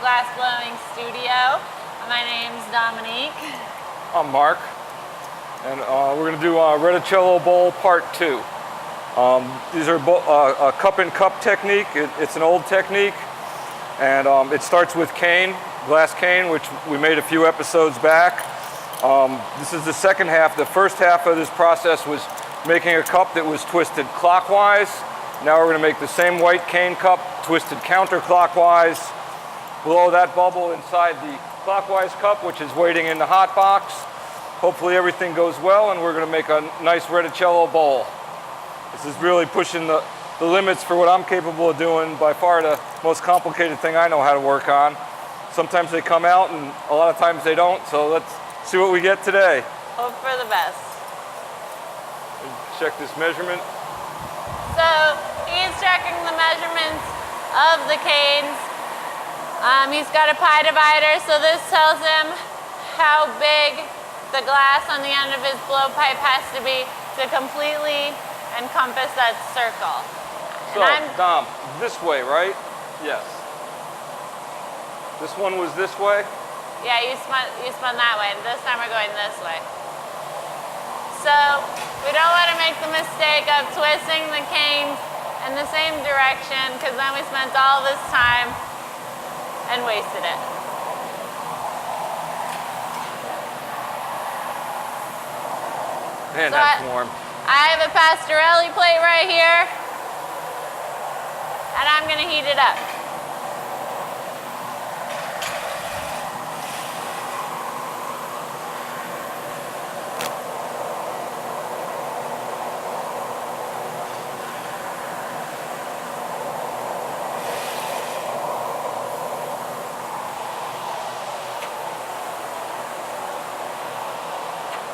Glass Blowing Studio. My name's Dominique. I'm Mark, and we're going to do Reticello Bowl Part 2. These are a cup-in-cup technique. It's an old technique, and it starts with cane, glass cane, which we made a few episodes back. This is the second half. The first half of this process was making a cup that was twisted clockwise. Now we're going to make the same white cane cup twisted counterclockwise. Blow that bubble inside the clockwise cup, which is waiting in the hot box. Hopefully everything goes well, and we're going to make a nice Reticello bowl. This is really pushing the limits for what I'm capable of doing. By far the most complicated thing I know how to work on. Sometimes they come out, and a lot of times they don't, so let's see what we get today. Hope for the best. Check this measurement. So he's checking the measurements of the canes. He's got a pie divider, so this tells him how big the glass on the end of his blowpipe has to be to completely encompass that circle. So, Dom, this way, right? Yes. This one was this way? Yeah, you spun that way, and this time we're going this way. So we don't want to make the mistake of twisting the canes in the same direction, because then we spent all this time and wasted it. Man, so that's warm. I have a pastorelli plate right here, and I'm going to heat it up.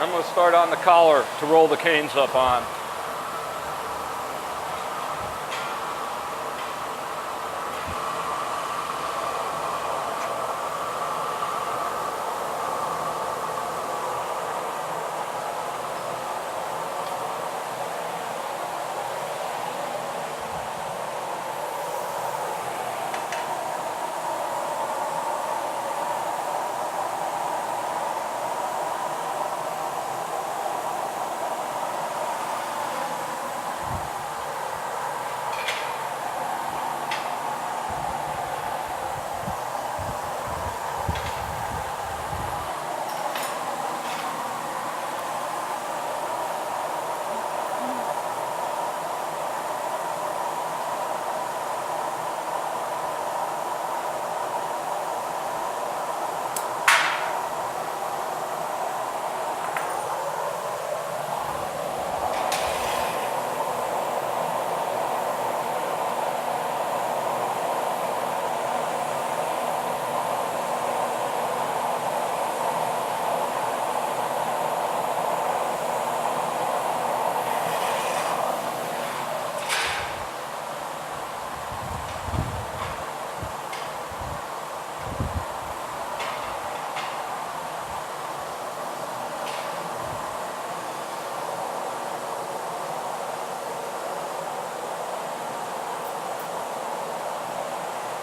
I'm going to start on the collar to roll the canes up on.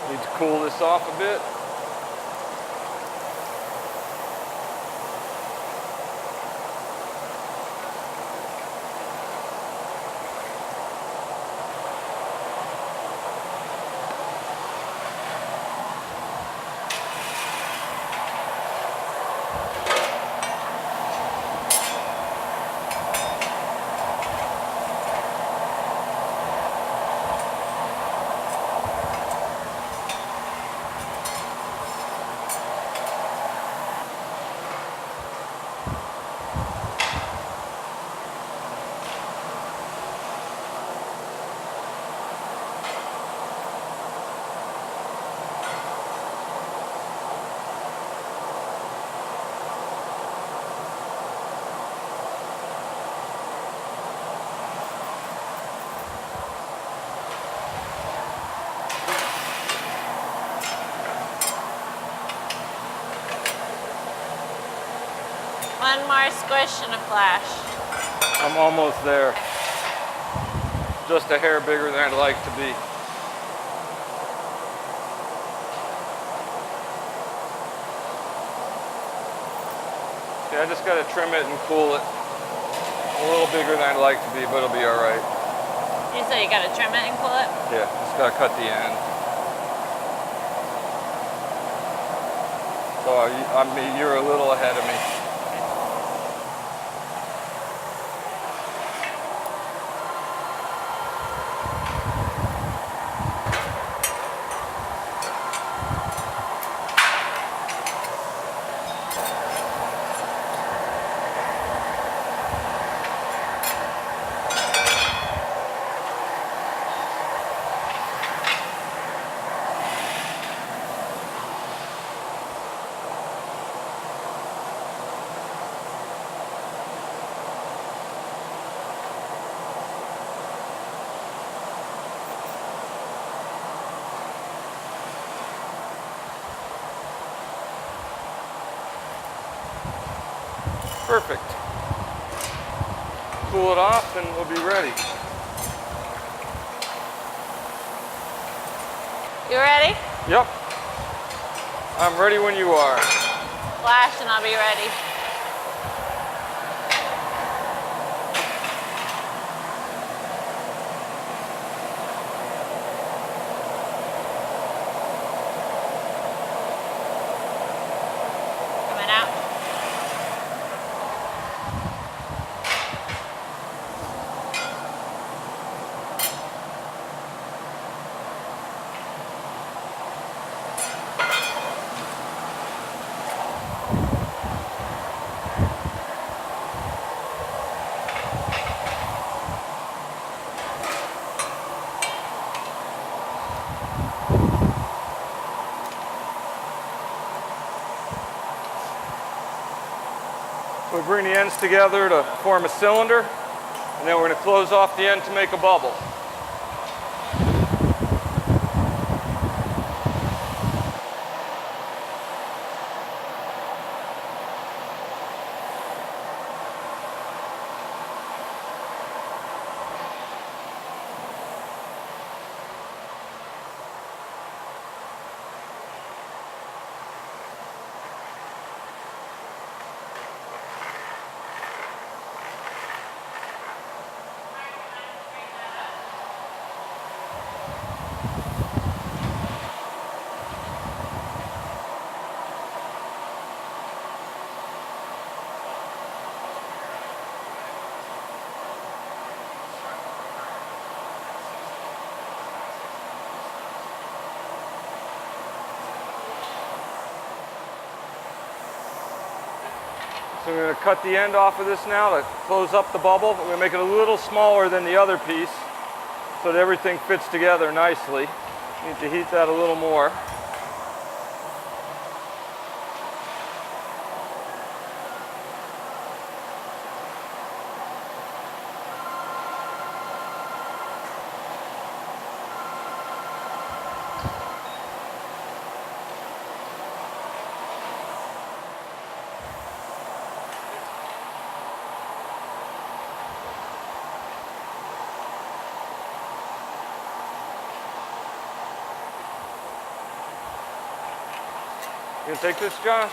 Need to cool this off a bit. One more squish and a flash. I'm almost there. Just a hair bigger than I'd like to be. See, I just got to trim it and cool it. A little bigger than I'd like to be, but it'll be all right. You said you gotta trim it and cool it? Yeah, just got to cut the end. So you're a little ahead of me. Perfect. Cool it off and we'll be ready. You ready? Yep. I'm ready when you are. Flash and I'll be ready. Coming out. We bring the ends together to form a cylinder, and then we're going to close off the end to make a bubble. So we're going to cut the end off of this now to close up the bubble. We're going to make it a little smaller than the other piece so that everything fits together nicely. Need to heat that a little more. You gonna take this, Josh?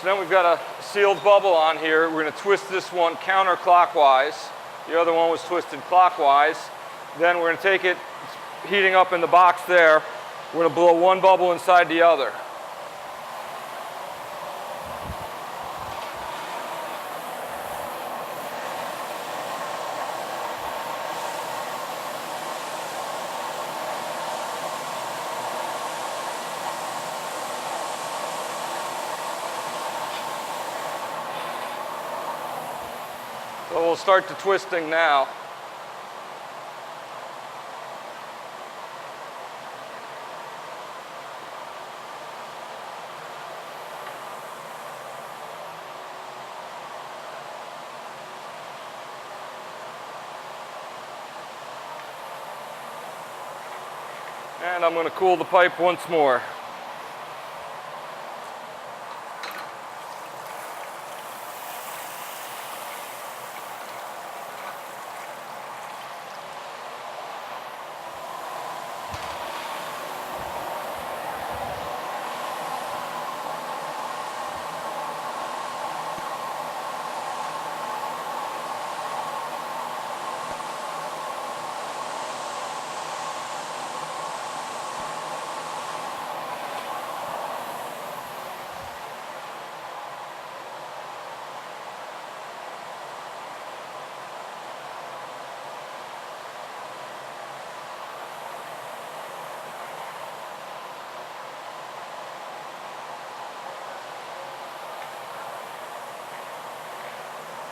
So then we've got a sealed bubble on here. We're going to twist this one counterclockwise. The other one was twisted clockwise. Then we're going to take it, it's heating up in the box there. We're going to blow one bubble inside the other. So we'll start the twisting now. And I'm going to cool the pipe once more.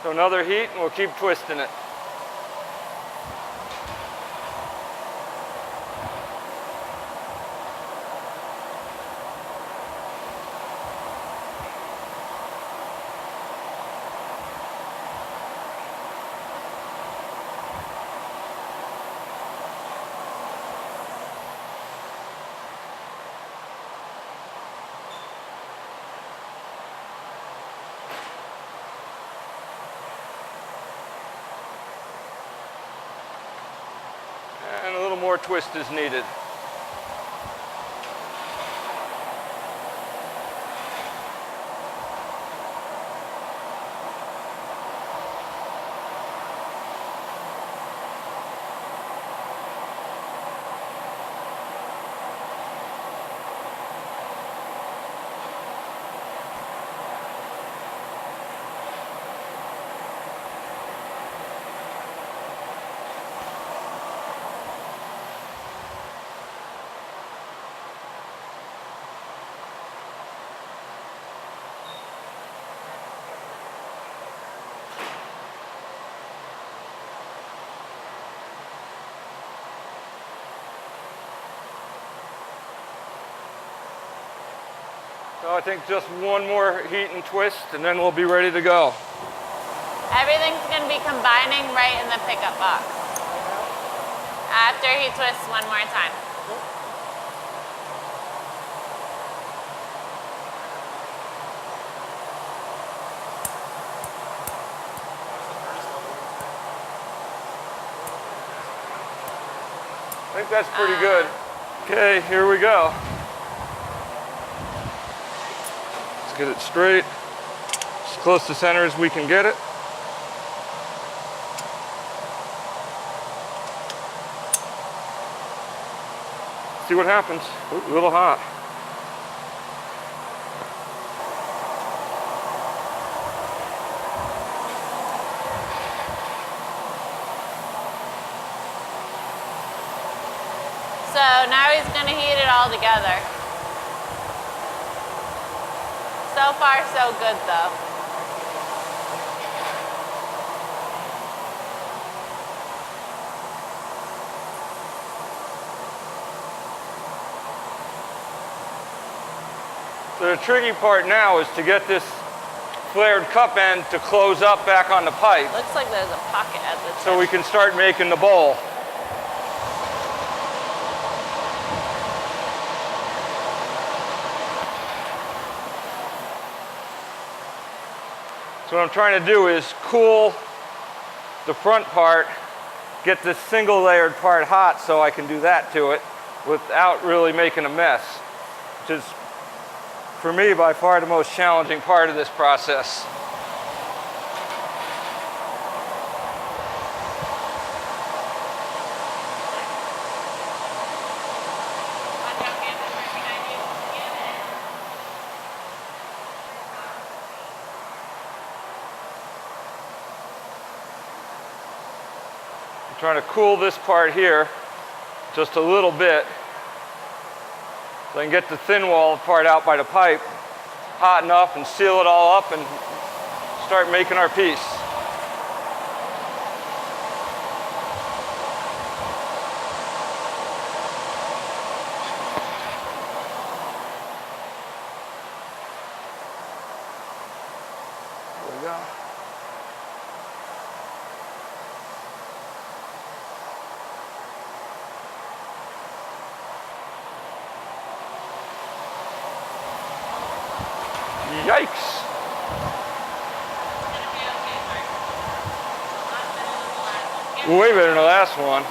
So another heat and we'll keep twisting it. And a little more twist is needed. So I think just one more heat and twist and then we'll be ready to go. Everything's going to be combining right in the pickup box. After he twists one more time. I think that's pretty good. Okay, here we go. Let's get it straight, as close to center as we can get it. See what happens. Ooh, a little hot. So now he's going to heat it all together. So far, so good though. So the tricky part now is to get this flared cup end to close up back on the pipe. Looks like there's a pocket at the tip. So we can start making the bowl. So what I'm trying to do is cool the front part, get this single layered part hot so I can do that to it without really making a mess, which is for me by far the most challenging part of this process. I'm trying to cool this part here just a little bit so I can get the thin wall part out by the pipe hot enough and seal it all up and start making our piece. There we go. Yikes. Way better than the last one.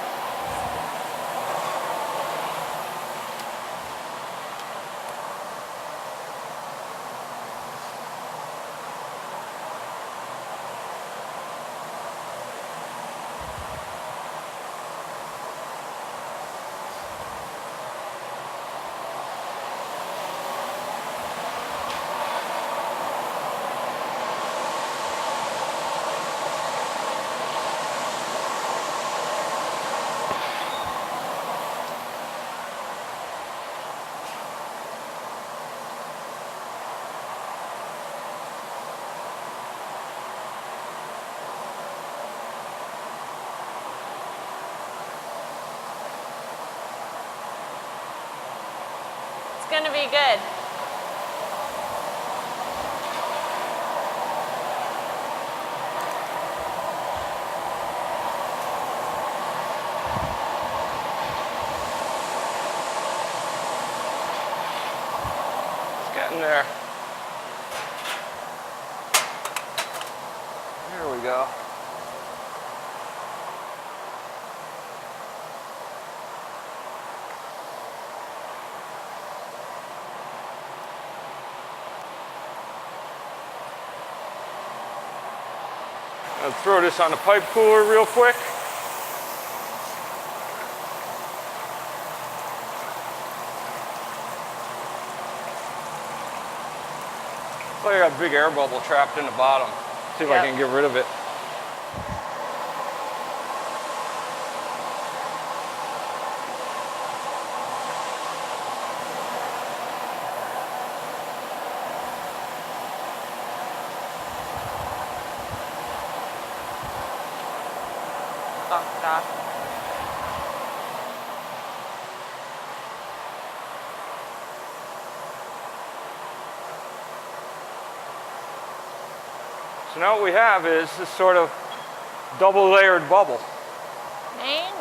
It's gonna be good. It's getting there. Here we go. I'll throw this on the pipe cooler real quick. Looks like I got a big air bubble trapped in the bottom. See if I can get rid of it. Bumped off. So now what we have is this sort of double layered bubble. Main.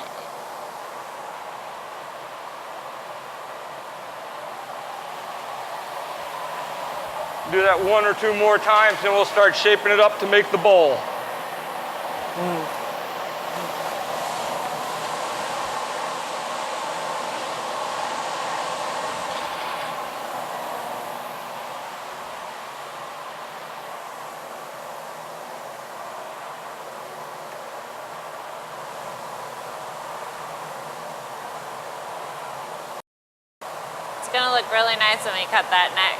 Do that 1 or 2 more times and we'll start shaping it up to make the bowl. It's gonna look really nice when we cut that neck.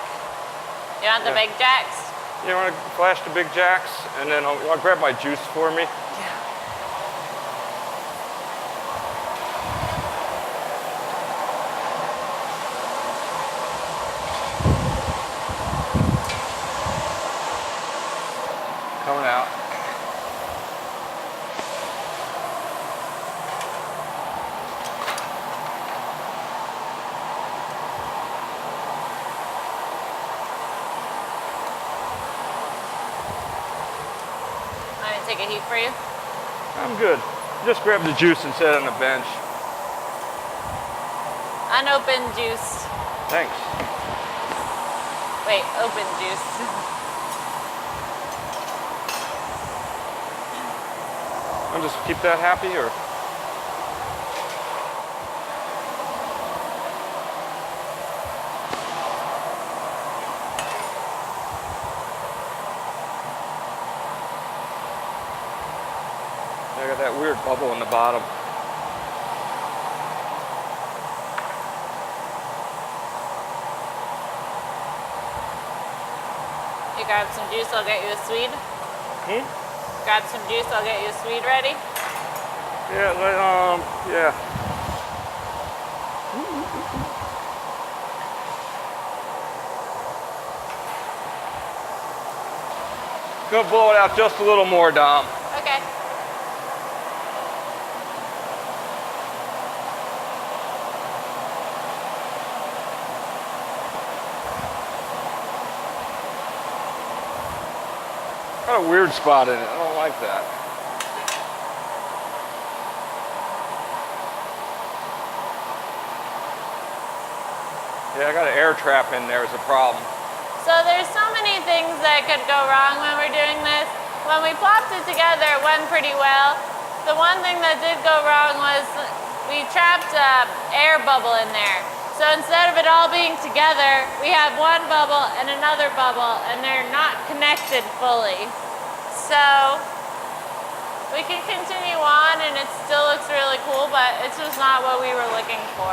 You want the big jacks? You want to flash the big jacks and then I'll grab my juice for me. Coming out. Want me to take a heat for you? I'm good. Just grab the juice and set it on the bench. Unopened juice. Thanks. Wait, open juice. I'll just keep that happy or? I got that weird bubble in the bottom. You grab some juice, I'll get you a Swede. Grab some juice, I'll get you a Swede ready. Yeah, yeah. Gonna blow it out just a little more, Dom. Okay. Got a weird spot in it. I don't like that. Yeah, I got an air trap in there is a problem. So there's so many things that could go wrong when we're doing this. When we plopped it together, it went pretty well. The one thing that did go wrong was we trapped an air bubble in there. So instead of it all being together, we have one bubble and another bubble, and they're not connected fully. So we can continue on, and it still looks really cool, but it's just not what we were looking for.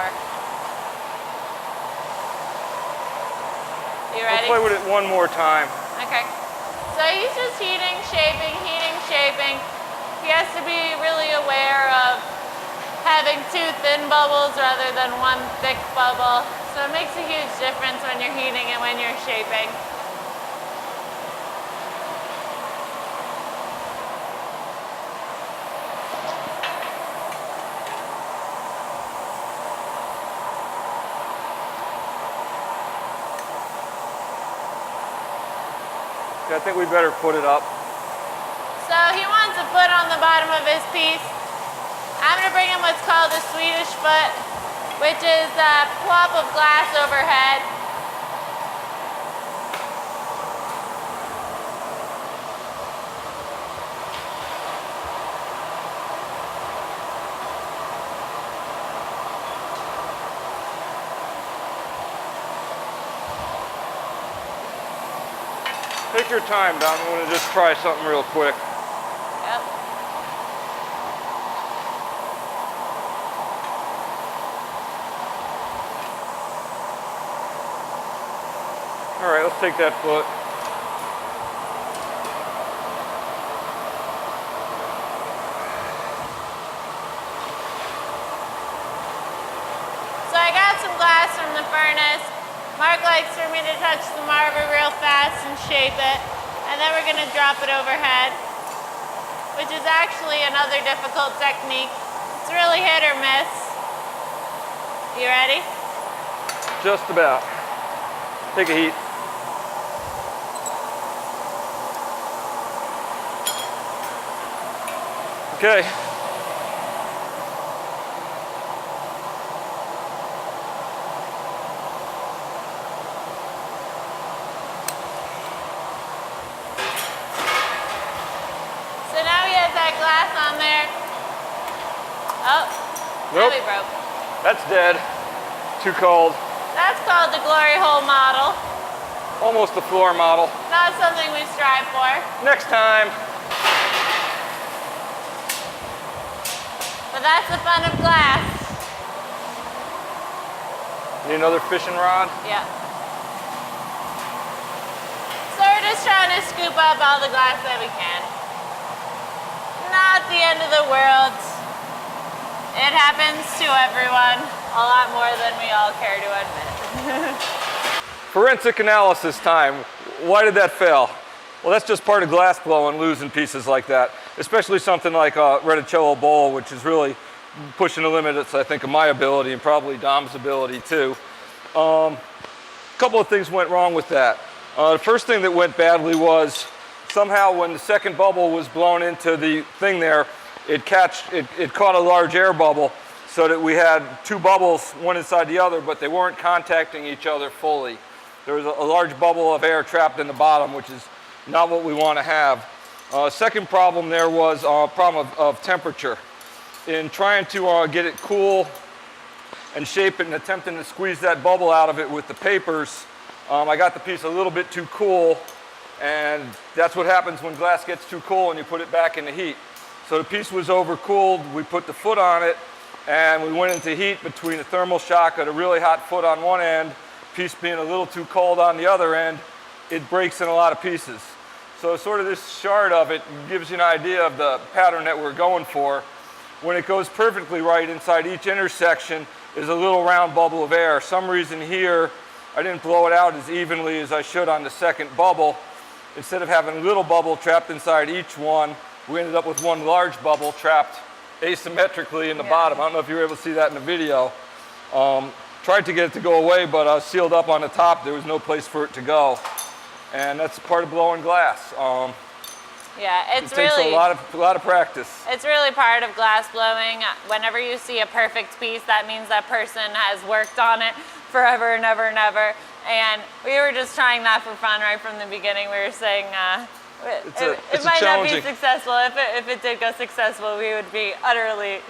You ready? I'll play with it one more time. Okay. So he's just heating, shaping, heating, shaping. He has to be really aware of having two thin bubbles rather than one thick bubble. So it makes a huge difference when you're heating and when you're shaping. I think we better put it up. So he wants a foot on the bottom of his piece. I'm going to bring him what's called a Swedish foot, which is a plop of glass overhead. Take your time, Don. I'm going to just try something real quick. Yep. All right, let's take that foot. So I got some glass from the furnace. Mark likes for me to touch the marble real fast and shape it. And then we're going to drop it overhead, which is actually another difficult technique. It's really hit or miss. You ready? Just about. Take a heat. Okay. So now he has that glass on there. Oh, Nope. now we broke. That's dead. Too cold. That's called the glory hole model. Almost the floor model. Not something we strive for. Next time. But that's the fun of glass. Need another fishing rod? Yeah. So we're just trying to scoop up all the glass that we can. Not the end of the world. It happens to everyone a lot more than we all care to admit. Forensic analysis time. Why did that fail? Well, that's just part of glass blowing, losing pieces like that. Especially something like a reticello bowl, which is really pushing the limits, I think, of my ability and probably Dom's ability too. A couple of things went wrong with that. The first thing that went badly was somehow when the second bubble was blown into the thing there, it caught a large air bubble so that we had two bubbles, one inside the other, but they weren't contacting each other fully. There was a large bubble of air trapped in the bottom, which is not what we want to have. Second problem there was a problem of temperature. In trying to get it cool and shape it and attempting to squeeze that bubble out of it with the papers, I got the piece a little bit too cool, and that's what happens when glass gets too cool and you put it back in the heat. So the piece was overcooled, we put the foot on it, and we went into heat between a thermal shock at a really hot foot on one end, piece being a little too cold on the other end. It breaks in a lot of pieces. So sort of this shard of it gives you an idea of the pattern that we're going for. When it goes perfectly right, inside each intersection is a little round bubble of air. Some reason here, I didn't blow it out as evenly as I should on the second bubble. Instead of having a little bubble trapped inside each one, we ended up with one large bubble trapped asymmetrically in the bottom. I don't know if you were able to see that in the video. Tried to get it to go away, but sealed up on the top. There was no place for it to go. And that's part of blowing glass. Yeah, it takes really a lot of practice. It's really part of glass blowing. Whenever you see a perfect piece, that means that person has worked on it forever and ever and ever. And we were just trying that for fun right from the beginning. We were saying it might not be successful. If it did go successful, we would be utterly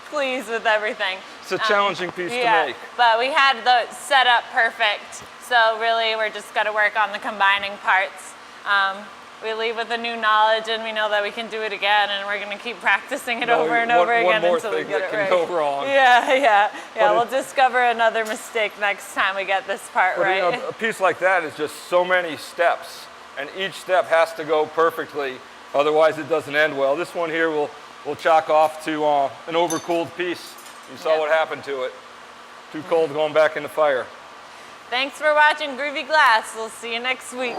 pleased with everything. It's a challenging piece to make. But we had the setup perfect. So really, we're just got to work on the combining parts. We leave with a new knowledge, and we know that we can do it again, and we're going to keep practicing it over and over again until we get it right. One more thing that can go wrong. Yeah. We'll discover another mistake next time we get this part right. You know, a piece like that is just so many steps, and each step has to go perfectly, otherwise it doesn't end well. This one here we'll chalk off to an overcooled piece. You saw what happened to it. Too cold going back in the fire. Thanks for watching Groovy Glass. We'll see you next week.